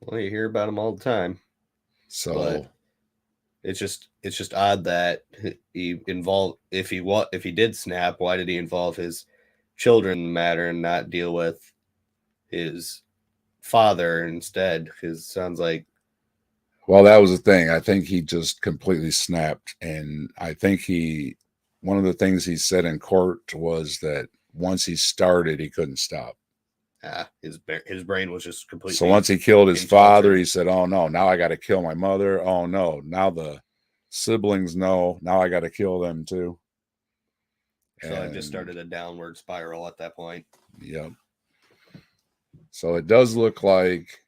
Speaker 2: Well, you hear about them all the time, but
Speaker 1: So,
Speaker 2: it's just odd that he involved if he did snap, why did he involve his children in the matter and not deal with his father instead? Because it sounds like
Speaker 1: well, that was the thing. I think he just completely snapped. And I think one of the things he said in court was that once he started, he couldn't stop.
Speaker 2: his brain was just
Speaker 1: So
Speaker 2: completely
Speaker 1: once he killed his father,
Speaker 2: infiltrated.
Speaker 1: he said, "Oh no, now I got to kill my mother. Oh no, now the siblings know. Now I got to kill them too."
Speaker 2: So it just
Speaker 1: And
Speaker 2: started a downward spiral at that point.
Speaker 1: yeah, so it does look like,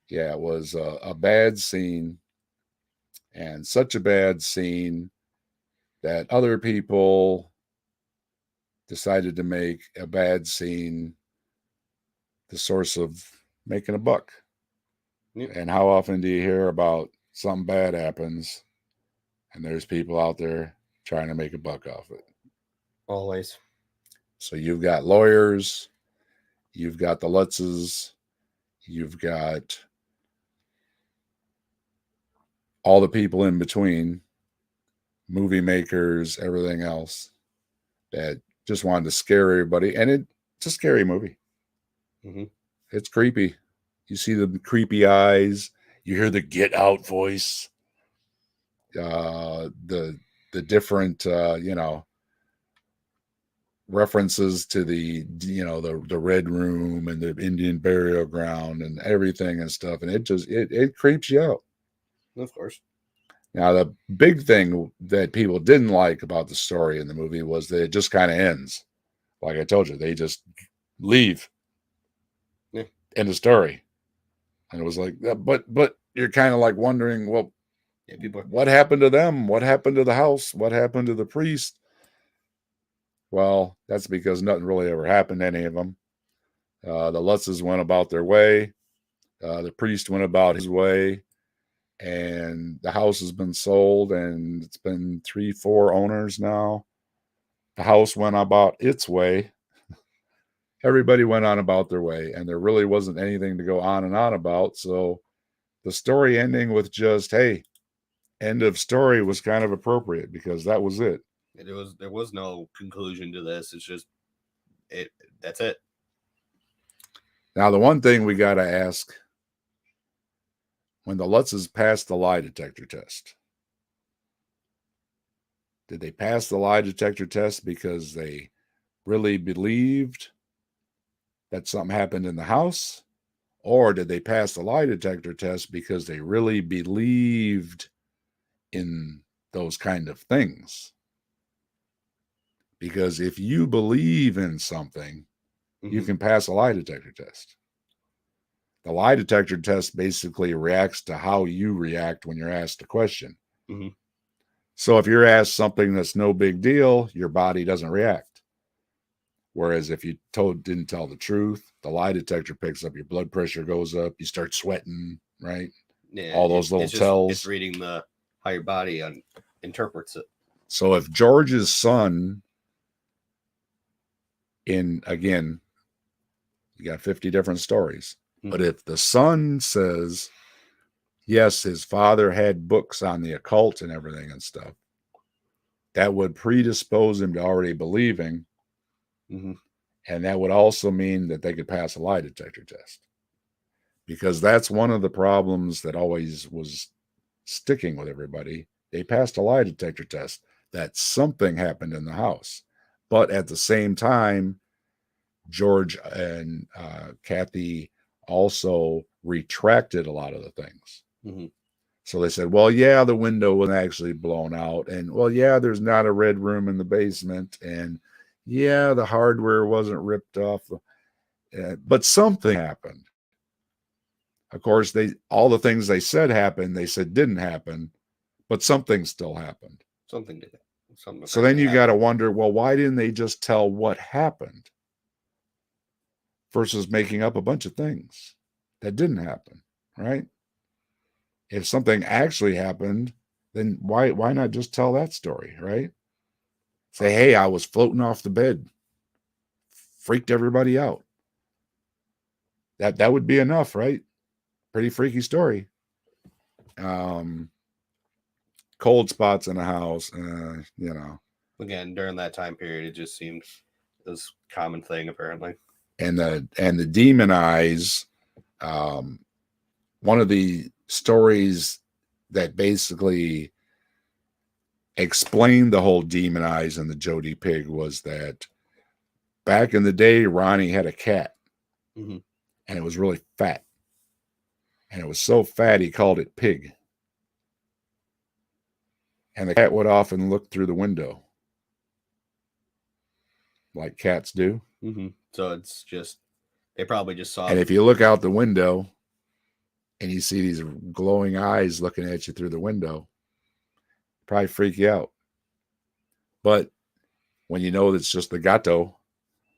Speaker 1: yeah, it was a bad scene, and such a bad scene that other people decided to make a bad scene the source of making a buck.
Speaker 2: Yep.
Speaker 1: And how often do you hear about something bad happens and there's people out there trying to make a buck off it?
Speaker 2: Always.
Speaker 1: So you've got lawyers, you've got the Lutzes, you've got all the people in between, movie makers, everything else that just wanted to scare everybody. And it's a scary movie.
Speaker 2: Mm-hmm.
Speaker 1: It's creepy. You see the creepy eyes, you hear the get out voice, the different references to the red room and the Indian burial ground and everything and stuff, and it creeps you out.
Speaker 2: Of course.
Speaker 1: Now the big thing that people didn't like about the story in the movie was that it just kind of ends. Like I told you, they just leave
Speaker 2: Yeah.
Speaker 1: in the story, and it was like, but you're kind of like wondering, well,
Speaker 2: Yeah. People.
Speaker 1: what happened to them? What happened to the house? What happened to the priest? Well, that's because nothing really ever happened to any of them. The Lutzes went about their way. The priest went about his way, and the house has been sold, and it's been 3, 4 owners now. The house went about its way. Everybody went on about their way, and there really wasn't anything to go on and on about. So the story ending with just, hey, end of story was kind of appropriate because that was it.
Speaker 2: There was no conclusion to this. It's just it. That's it.
Speaker 1: Now, the one thing we got to ask, when the Lutzes passed the lie detector test, did they pass the lie detector test because they really believed that something happened in the house? Or did they pass the lie detector test because they really believed in those kind of things? Because if you believe in something, you
Speaker 2: Mm-hmm.
Speaker 1: can pass a lie detector test. The lie detector test basically reacts to how you react when you're asked a question.
Speaker 2: Mm-hmm.
Speaker 1: So if you're asked something that's no big deal, your body doesn't react. Whereas if you didn't tell the truth, the lie detector picks up, your blood pressure goes up, you start sweating, right?
Speaker 2: Yeah.
Speaker 1: All those little
Speaker 2: It's
Speaker 1: tells.
Speaker 2: reading the how your body interprets it.
Speaker 1: So if George's son, in again, you got 50 different stories, but
Speaker 2: Mm-hmm.
Speaker 1: if the son says, yes, his father had books on the occult and everything and stuff, that would predispose him to already believing.
Speaker 2: Mm-hmm.
Speaker 1: And that would also mean that they could pass a lie detector test. Because that's one of the problems that always was sticking with everybody. They passed a lie detector test that something happened in the house. But at the same time, George and Kathy also retracted a lot of the things.
Speaker 2: Mm-hmm.
Speaker 1: So they said, well, yeah, the window was actually blown out. And, well, yeah, there's not a red room in the basement. And, yeah, the hardware wasn't ripped off. But something happened. Of course, all the things they said happened, they said didn't happen, but something still happened.
Speaker 2: Something did it. Something
Speaker 1: So then
Speaker 2: apparently
Speaker 1: you got to
Speaker 2: happened.
Speaker 1: wonder, well, why didn't they just tell what happened versus making up a bunch of things that didn't happen, right? If something actually happened, then why not just tell that story, right? Say, hey, I was floating off the bed, freaked everybody out. That would be enough, right? pretty freaky story. Cold spots in the house, you know.
Speaker 2: Again, during that time period, it just seemed this common thing apparently.
Speaker 1: And the demon eyes, one of the stories that basically explained the whole demon eyes and the Jody pig was that back in the day, Ronnie had a cat,
Speaker 2: Mm-hmm.
Speaker 1: and it was really fat, and it was so fat he called it Pig. And the cat would often look through the window, like cats do.
Speaker 2: Mm-hmm. So it's just they probably just saw.
Speaker 1: And if you look out the window and you see these glowing eyes looking at you through the window, probably freak you out. But when you know it's just the gato,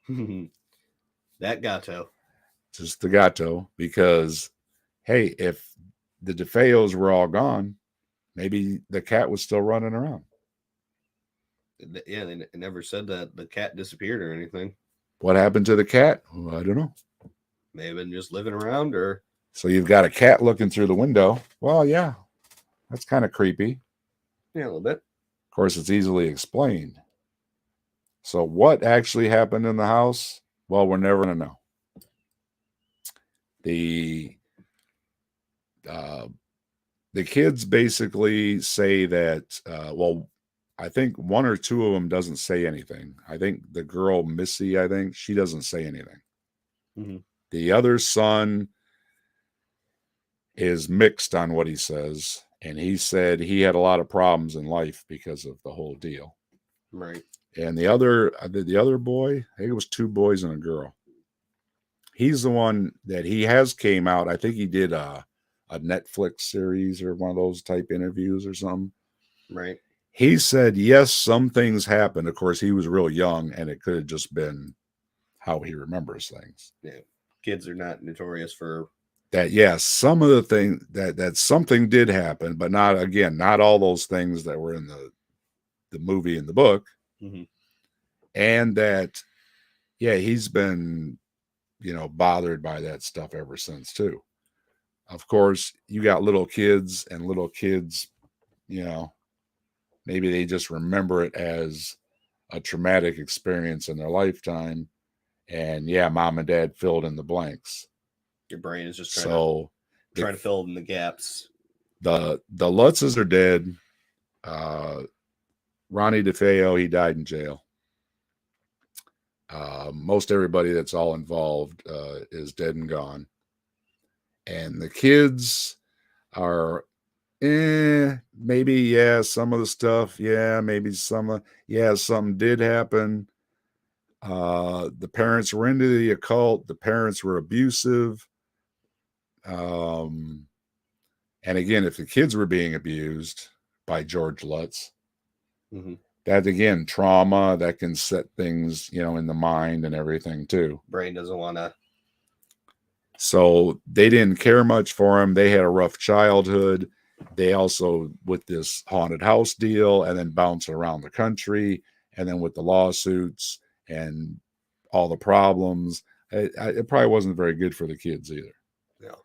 Speaker 2: that gato,
Speaker 1: just the gato, because hey, if the DeFeos were all gone, maybe the cat was still running around.
Speaker 2: yeah, they never said that the cat disappeared or anything.
Speaker 1: What happened to the cat? Well, I don't know.
Speaker 2: May have been just living around, or
Speaker 1: so you've got a cat looking through the window. Well, yeah, that's kind of creepy.
Speaker 2: Yeah, a little bit.
Speaker 1: Of course, it's easily explained. So what actually happened in the house? Well, we're never going to know. The kids basically say that, well, I think one or two of them doesn't say anything. I think the girl, Missy, she doesn't say anything.
Speaker 2: Mm-hmm.
Speaker 1: The other son is mixed on what he says. And he said he had a lot of problems in life because of the whole deal.
Speaker 2: Right.
Speaker 1: And the other boy, I think it was two boys and a girl. He's the one that he has came out. I think he did a Netflix series or one of those type interviews or something.
Speaker 2: Right.
Speaker 1: He said, yes, some things happened. Of course, he was real young, and it could have just been how he remembers things.
Speaker 2: Yeah. Kids are not notorious for
Speaker 1: that. Yes, some of the things that something did happen, but not all those things that were in the movie and the book.
Speaker 2: Mm-hmm.
Speaker 1: And that, yeah, he's been, bothered by that stuff ever since too. Of course, you got little kids, maybe they just remember it as a traumatic experience in their lifetime. And yeah, mom and dad filled in the blanks.
Speaker 2: Your brain is just trying to fill in the gaps.
Speaker 1: The Lutzes are dead. Ronnie DeFeo, he died in jail. Most everybody that's all involved is dead and gone. And the kids are, maybe, yeah, some of the stuff, yeah, maybe something did happen. The parents were into the occult. The parents were abusive. And again, if the kids were being abused by George Lutz,
Speaker 2: mm-hmm.
Speaker 1: that again, trauma that can set things, in the mind and everything too.
Speaker 2: Brain doesn't want to.
Speaker 1: So they didn't care much for him. They had a rough childhood. They also, with this haunted house deal, and then bouncing around the country, and then with the lawsuits and all the problems, it probably wasn't very good for the kids either.
Speaker 2: Yeah.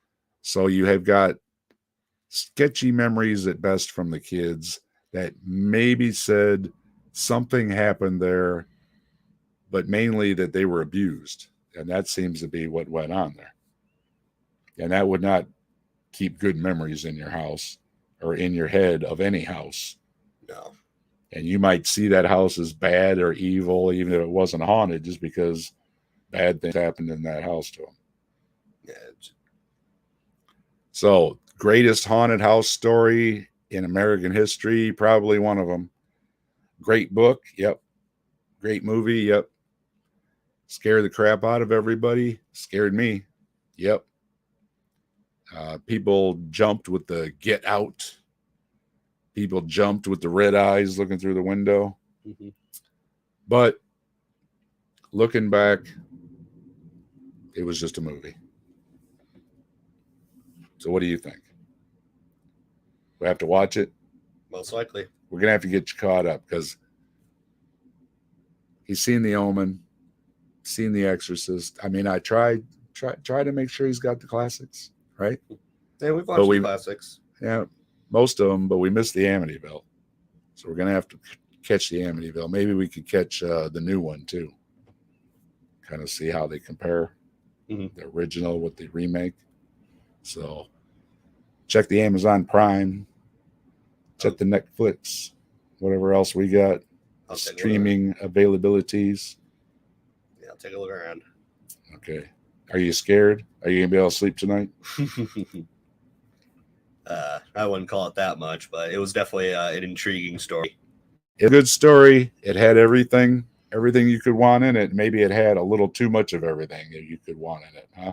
Speaker 1: So you have got sketchy memories at best from the kids that maybe said something happened there, but mainly that they were abused. And that seems to be what went on there. And that would not keep good memories in your house or in your head of any house.
Speaker 2: No.
Speaker 1: And you might see that house as bad or evil, even if it wasn't haunted, just because bad things happened in that house to them.
Speaker 2: Yeah.
Speaker 1: So, greatest haunted house story in American history, probably one of them. Great book, yep. Great movie, yep. Scared the crap out of everybody, scared me, yep. People jumped with the get out. People jumped with the red eyes looking through the window.
Speaker 2: Mm-hmm.
Speaker 1: But looking back, it was just a movie. So what do you think? We have to watch it?
Speaker 2: Most likely.
Speaker 1: We're going to have to get you caught up because he's seen The Omen, seen The Exorcist. I mean, I try to make sure he's got the classics, right?
Speaker 2: Yeah, we've
Speaker 1: But
Speaker 2: watched the classics.
Speaker 1: yeah, most of them, but we missed the Amityville. So we're going to have to catch the Amityville. Maybe we could catch the new one too. Kind of see how they compare the original with the remake. So check the Amazon Prime, check the Netflix, whatever else we got, streaming availabilities.
Speaker 2: Yeah, I'll take a look around.
Speaker 1: Okay. Are you scared? Are you going to be able to sleep tonight?
Speaker 2: I wouldn't call it that much, but it was definitely an intriguing story.
Speaker 1: It's a good story. It had everything you could want in it. Maybe it had a little too much of everything that you could want in it, huh?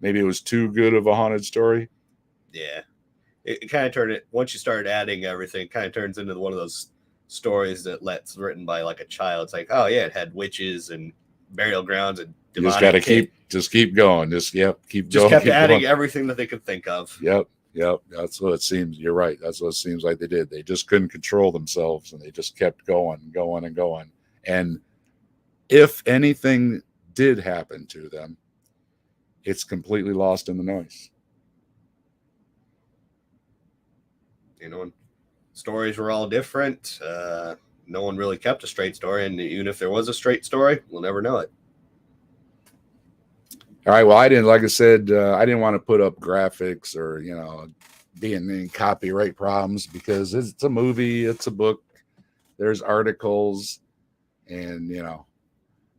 Speaker 1: Maybe it was too good of a haunted story.
Speaker 2: Yeah. It kind of turned it, once you started adding everything, it kind of turns into one of those stories that's written by like a child. It's like, oh yeah, it had witches and burial grounds and demonic.
Speaker 1: You just got to keep going. Keep going.
Speaker 2: Kept adding everything that they could think of.
Speaker 1: Yep. That's what it seems. You're right. That's what it seems like they did. They just couldn't control themselves, and they just kept going. And if anything did happen to them, it's completely lost in the noise.
Speaker 2: Stories were all different. No one really kept a straight story, and even if there was a straight story, we'll never know it.
Speaker 1: All right. Well, I didn't want to put up graphics or, be in any copyright problems because it's a movie, it's a book, there's articles, and,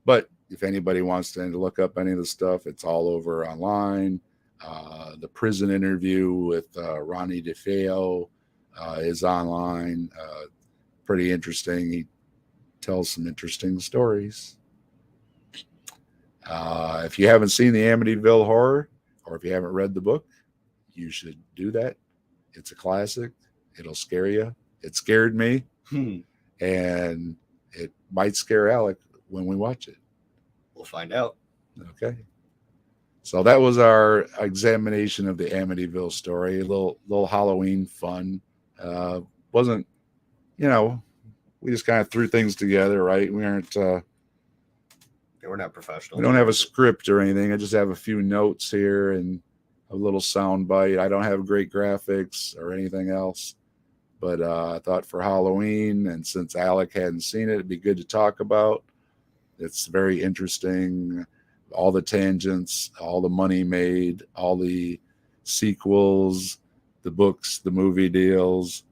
Speaker 1: but if anybody wants to look up any of the stuff, it's all over online. The prison interview with Ronnie DeFeo is online. Pretty interesting. He tells some interesting stories. If you haven't seen the Amityville Horror, or if you haven't read the book, you should do that. It's a classic. It'll scare you. It scared me, and it might scare Alec when we watch it.
Speaker 2: We'll find out.
Speaker 1: Okay. So that was our examination of the Amityville story. A little Halloween fun. Wasn't, we just kind of threw things together, right? We aren't.
Speaker 2: We're not professional.
Speaker 1: We don't have a script or anything. I just have a few notes here and a little sound bite. I don't have great graphics or anything else. But I thought for Halloween, and since Alec hadn't seen it, it'd be good to talk about. It's very interesting. All the tangents, all the money made, all the sequels, the books, the movie deals,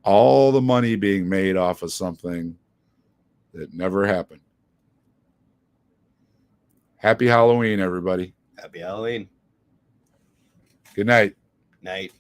Speaker 1: all the money being made off of something that never happened. Happy Halloween, everybody.
Speaker 2: Happy Halloween.
Speaker 1: Good night.
Speaker 2: Night.